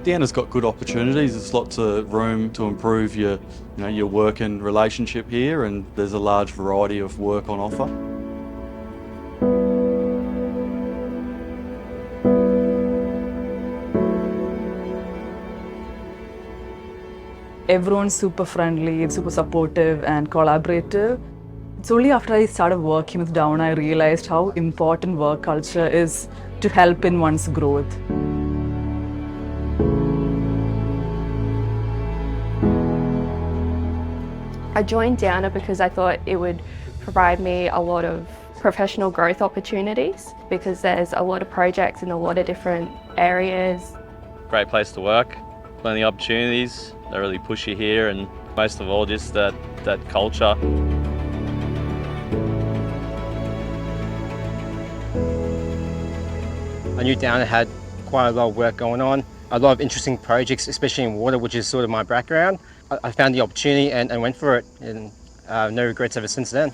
Downer's got good opportunities. There's lots of room to improve your work and relationship here, and there's a large variety of work on offer. Everyone's super friendly, super supportive and collaborative. It's only after I started working with Downer I realized how important work culture is to help in one's growth. I joined Downer because I thought it would provide me a lot of professional growth opportunities because there's a lot of projects in a lot of different areas. Great place to work, plenty of opportunities. They really push you here, and most of all just that culture. I knew Downer had quite a lot of work going on, a lot of interesting projects, especially in water, which is sort of my background. I found the opportunity and went for it, and no regrets ever since then.